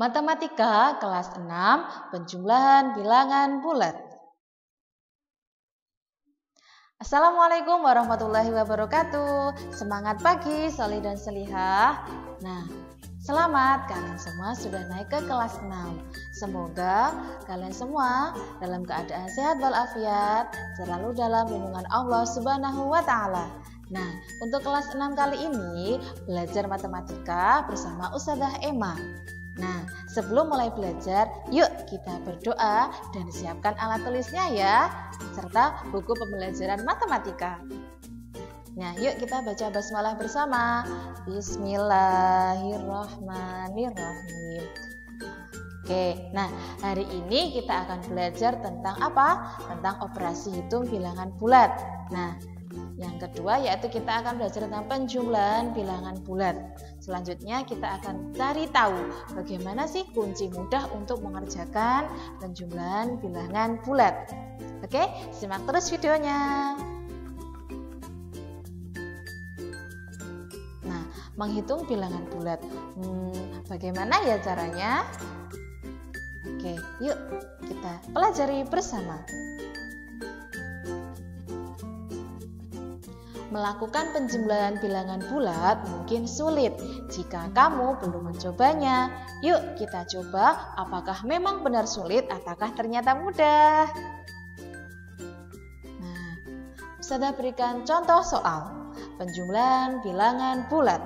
Matematika kelas 6, penjumlahan bilangan bulat. Assalamualaikum warahmatullahi wabarakatuh. Semangat pagi, solih dan selihah. Nah, selamat, kalian semua sudah naik ke kelas 6. Semoga kalian semua dalam keadaan sehat walafiat, selalu dalam lindungan Allah Subhanahu wa Ta'ala. Nah, untuk kelas 6 kali ini belajar matematika bersama Ustadzah Emma. Nah, sebelum mulai belajar, yuk kita berdoa dan siapkan alat tulisnya ya, serta buku pembelajaran matematika. Nah, yuk kita baca basmalah bersama. Bismillahirrahmanirrahim. Oke, nah hari ini kita akan belajar tentang apa? Tentang operasi hitung bilangan bulat. Nah, yang kedua yaitu kita akan belajar tentang penjumlahan bilangan bulat. Selanjutnya kita akan cari tahu bagaimana sih kunci mudah untuk mengerjakan penjumlahan bilangan bulat. Oke, simak terus videonya. Nah, menghitung bilangan bulat. Bagaimana ya caranya? Oke, yuk kita pelajari bersama. Melakukan penjumlahan bilangan bulat mungkin sulit jika kamu belum mencobanya. Yuk kita coba apakah memang benar sulit ataukah ternyata mudah. Nah, Ustadzah berikan contoh soal penjumlahan bilangan bulat.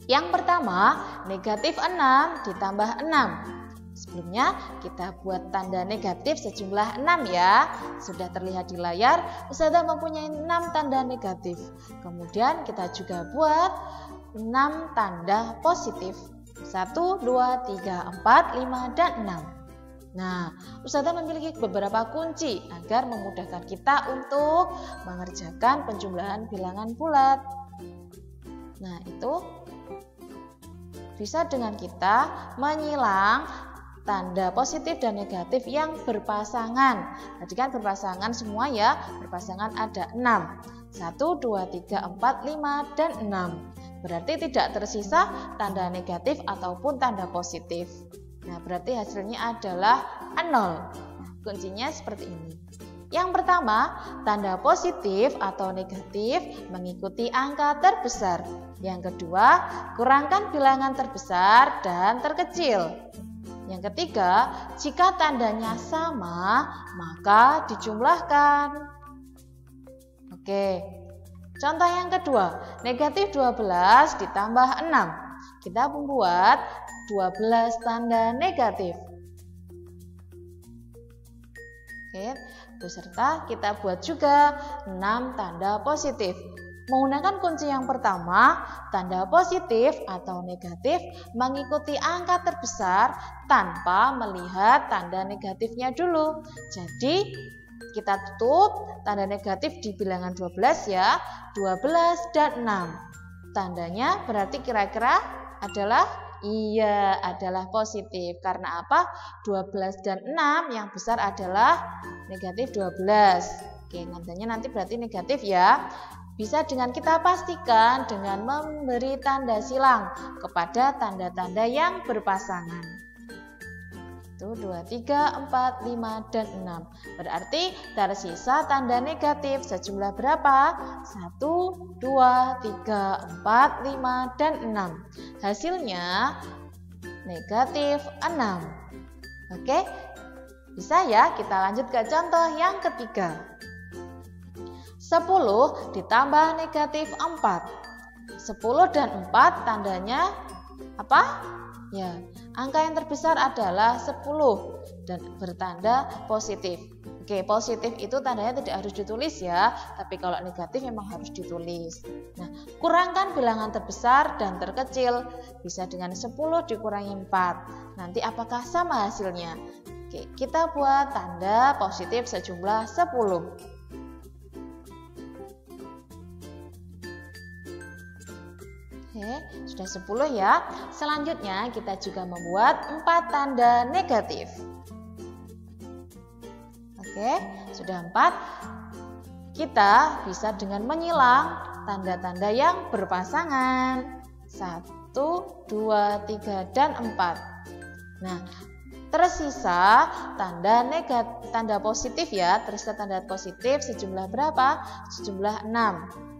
Yang pertama, negatif 6 ditambah 6. Sebelumnya kita buat tanda negatif sejumlah 6 ya. Sudah terlihat di layar, Ustadzah mempunyai 6 tanda negatif. Kemudian kita juga buat 6 tanda positif. 1, 2, 3, 4, 5, dan 6. Nah, Ustadzah memiliki beberapa kunci agar memudahkan kita untuk mengerjakan penjumlahan bilangan bulat. Nah, itu bisa dengan kita menyilang tanda positif dan negatif yang berpasangan. Tadi kan berpasangan semua ya, berpasangan ada 6. 1, 2, 3, 4, 5, dan 6. Berarti tidak tersisa tanda negatif ataupun tanda positif. Nah, berarti hasilnya adalah 0. Nah, kuncinya seperti ini. Yang pertama, tanda positif atau negatif mengikuti angka terbesar. Yang kedua, kurangkan bilangan terbesar dan terkecil. Yang ketiga, jika tandanya sama, maka dijumlahkan. Oke, contoh yang kedua, negatif 12 ditambah 6. Kita membuat 12 tanda negatif. Oke, beserta kita buat juga 6 tanda positif. Menggunakan kunci yang pertama, tanda positif atau negatif mengikuti angka terbesar tanpa melihat tanda negatifnya dulu. Jadi, kita tutup tanda negatif di bilangan 12 ya, 12 dan 6. Tandanya berarti kira-kira adalah adalah positif. Karena apa? 12 dan 6 yang besar adalah negatif 12. Oke, nanti berarti negatif ya. Bisa dengan kita pastikan dengan memberi tanda silang kepada tanda-tanda yang berpasangan. Itu 2, 3, 4, 5, dan 6. Berarti tersisa tanda negatif sejumlah berapa? 1, 2, 3, 4, 5, dan 6. Hasilnya negatif 6. Oke, bisa ya? Kita lanjut ke contoh yang ketiga. 10 ditambah negatif 4. 10 dan 4 tandanya apa? Ya, angka yang terbesar adalah 10 dan bertanda positif. Oke, positif itu tandanya tidak harus ditulis ya, tapi kalau negatif memang harus ditulis. Nah, kurangkan bilangan terbesar dan terkecil. Bisa dengan 10 dikurangi 4. Nanti apakah sama hasilnya? Oke, kita buat tanda positif sejumlah 10. Oke, sudah 10 ya. Selanjutnya kita juga membuat 4 tanda negatif. Oke, sudah 4. Kita bisa dengan menyilang tanda-tanda yang berpasangan. 1, 2, 3, dan 4. Nah, tersisa tanda positif ya, tersisa tanda positif sejumlah berapa? Sejumlah 6.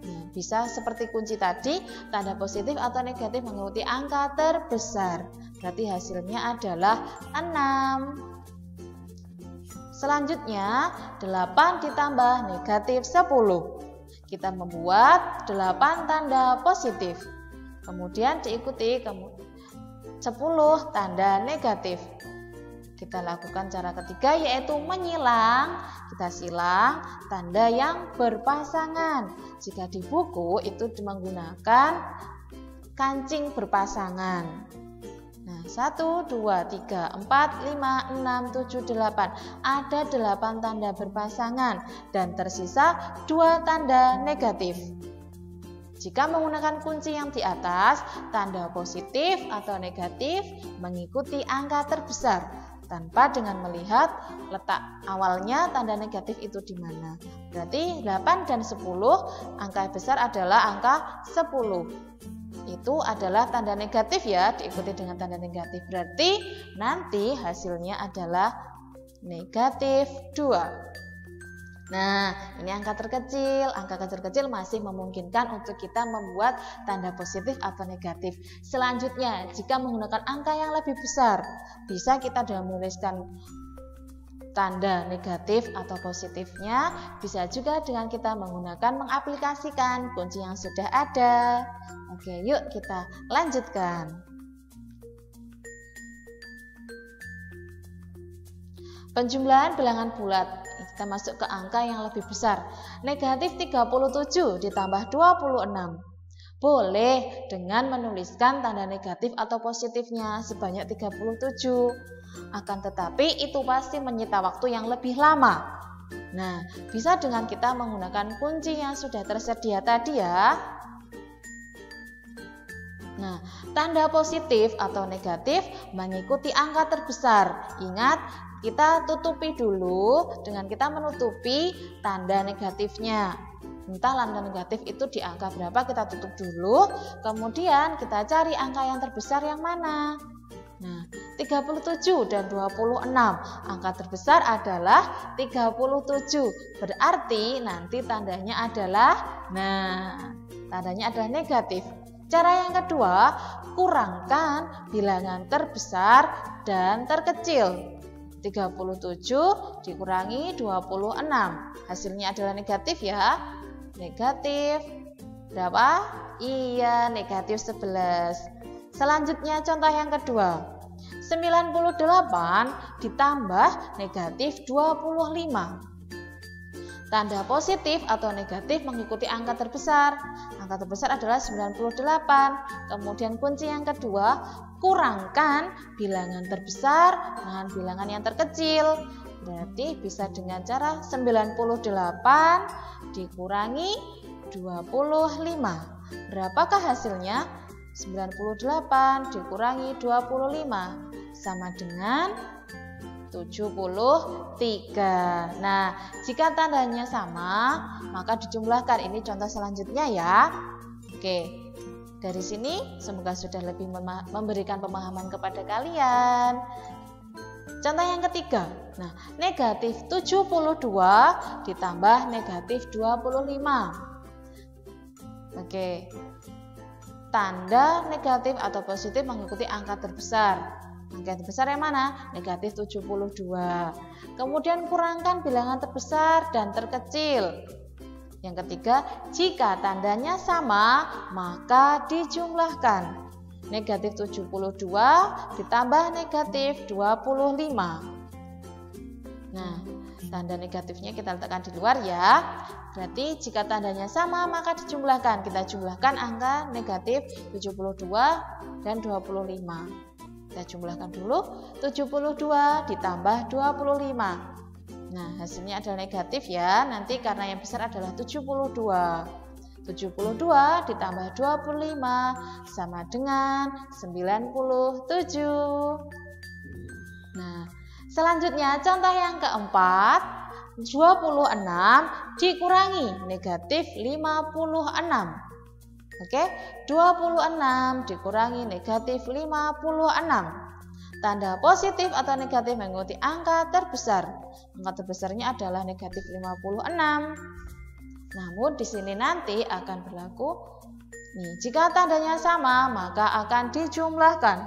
Nah, bisa seperti kunci tadi, tanda positif atau negatif mengikuti angka terbesar. Berarti hasilnya adalah 6. Selanjutnya, 8 ditambah negatif 10. Kita membuat 8 tanda positif. Kemudian diikuti 10 tanda negatif. Kita lakukan cara ketiga yaitu menyilang. Kita silang tanda yang berpasangan. Jika di buku itu menggunakan kancing berpasangan. Nah, 1, 2, 3, 4, 5, 6, 7, 8. Ada 8 tanda berpasangan dan tersisa 2 tanda negatif. Jika menggunakan kunci yang di atas, tanda positif atau negatif mengikuti angka terbesar tanpa dengan melihat letak awalnya tanda negatif itu di mana. Berarti 8 dan 10, angka besar adalah angka 10. Itu adalah tanda negatif ya, diikuti dengan tanda negatif. Berarti nanti hasilnya adalah negatif 2. Nah, ini angka terkecil. Angka terkecil masih memungkinkan untuk kita membuat tanda positif atau negatif. Selanjutnya, jika menggunakan angka yang lebih besar, bisa kita dalam menuliskan tanda negatif atau positifnya. Bisa juga dengan kita menggunakan mengaplikasikan kunci yang sudah ada. Oke, yuk kita lanjutkan. Penjumlahan bilangan bulat. Kita masuk ke angka yang lebih besar. Negatif 37 ditambah 26. Boleh dengan menuliskan tanda negatif atau positifnya sebanyak 37. Akan tetapi itu pasti menyita waktu yang lebih lama. Nah, bisa dengan kita menggunakan kunci yang sudah tersedia tadi ya. Nah, tanda positif atau negatif mengikuti angka terbesar. Ingat, kita tutupi dulu dengan kita menutupi tanda negatifnya. Entah tanda negatif itu di angka berapa, kita tutup dulu. Kemudian kita cari angka yang terbesar yang mana. Nah, 37 dan 26. Angka terbesar adalah 37. Berarti nanti tandanya adalah, tandanya adalah negatif. Cara yang kedua, kurangkan bilangan terbesar dan terkecil. 37 dikurangi 26. Hasilnya adalah negatif ya. Negatif berapa? Iya, negatif 11. Selanjutnya contoh yang kedua. 98 ditambah negatif 25. Tanda positif atau negatif mengikuti angka terbesar. Angka terbesar adalah 98. Kemudian kunci yang kedua, kurangkan bilangan terbesar dengan bilangan yang terkecil. Berarti bisa dengan cara 98 dikurangi 25. Berapakah hasilnya? 98 dikurangi 25 sama dengan 73. Nah, jika tandanya sama, maka dijumlahkan. Ini contoh selanjutnya ya. Oke, dari sini semoga sudah lebih memberikan pemahaman kepada kalian. Contoh yang ketiga. Nah, negatif 72 ditambah negatif 25. Oke, tanda negatif atau positif mengikuti angka terbesar. Angka terbesar yang mana? Negatif 72. Kemudian kurangkan bilangan terbesar dan terkecil. Yang ketiga, jika tandanya sama, maka dijumlahkan. Negatif 72 ditambah negatif 25. Nah, tanda negatifnya kita letakkan di luar ya. Berarti jika tandanya sama, maka dijumlahkan. Kita jumlahkan angka negatif 72 dan 25. Kita jumlahkan dulu, 72 ditambah 25. Nah, hasilnya adalah negatif ya. Nanti karena yang besar adalah 72. 72 ditambah 25 sama dengan 97. Nah, selanjutnya contoh yang keempat, 26 dikurangi negatif 56. Oke, 26 dikurangi negatif 56. Tanda positif atau negatif mengikuti angka terbesar. Angka terbesarnya adalah negatif 56. Namun di sini nanti akan berlaku nih, jika tandanya sama maka akan dijumlahkan.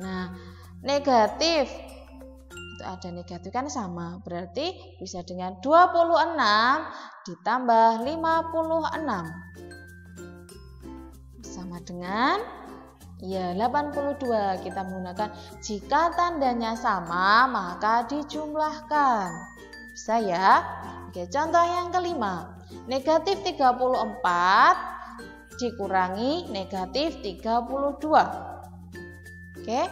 Nah, negatif itu ada negatif kan sama, berarti bisa dengan 26 ditambah 56 sama dengan 82. Kita menggunakan jika tandanya sama maka dijumlahkan. Bisa ya? Oke, contoh yang kelima. Negatif 34 dikurangi negatif 32. Oke,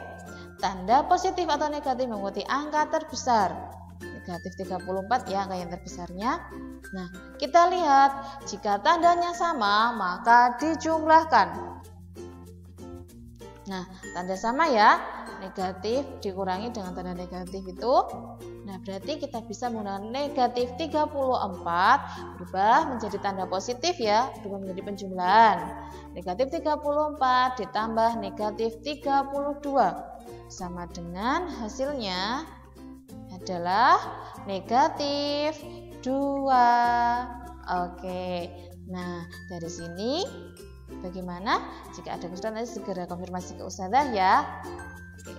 tanda positif atau negatif mengikuti angka terbesar. Negatif 34 ya angka yang terbesarnya. Nah, kita lihat jika tandanya sama maka dijumlahkan. Nah, tanda sama ya, negatif dikurangi dengan tanda negatif itu. Nah, berarti kita bisa menggunakan negatif 34 berubah menjadi tanda positif ya, berubah menjadi penjumlahan. Negatif 34 ditambah negatif 32 sama dengan hasilnya adalah negatif 2. Oke, nah dari sini bagaimana? Jika ada kesulitan nanti segera konfirmasi ke Ustazah ya. Oke.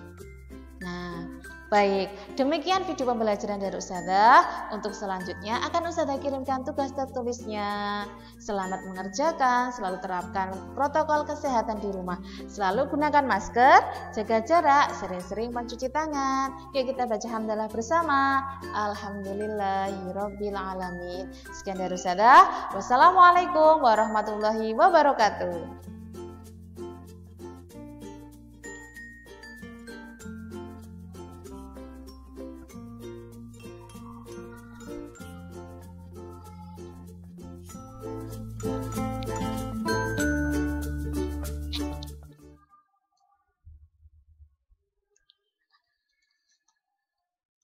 Nah, baik, demikian video pembelajaran dari Ustazah. Untuk selanjutnya akan Ustazah kirimkan tugas tertulisnya. Selamat mengerjakan, selalu terapkan protokol kesehatan di rumah. Selalu gunakan masker, jaga jarak, sering-sering mencuci tangan. Yuk kita baca hamdalah bersama. Alhamdulillahirabbil alamin. Sekian dari Ustazah. Wassalamualaikum warahmatullahi wabarakatuh.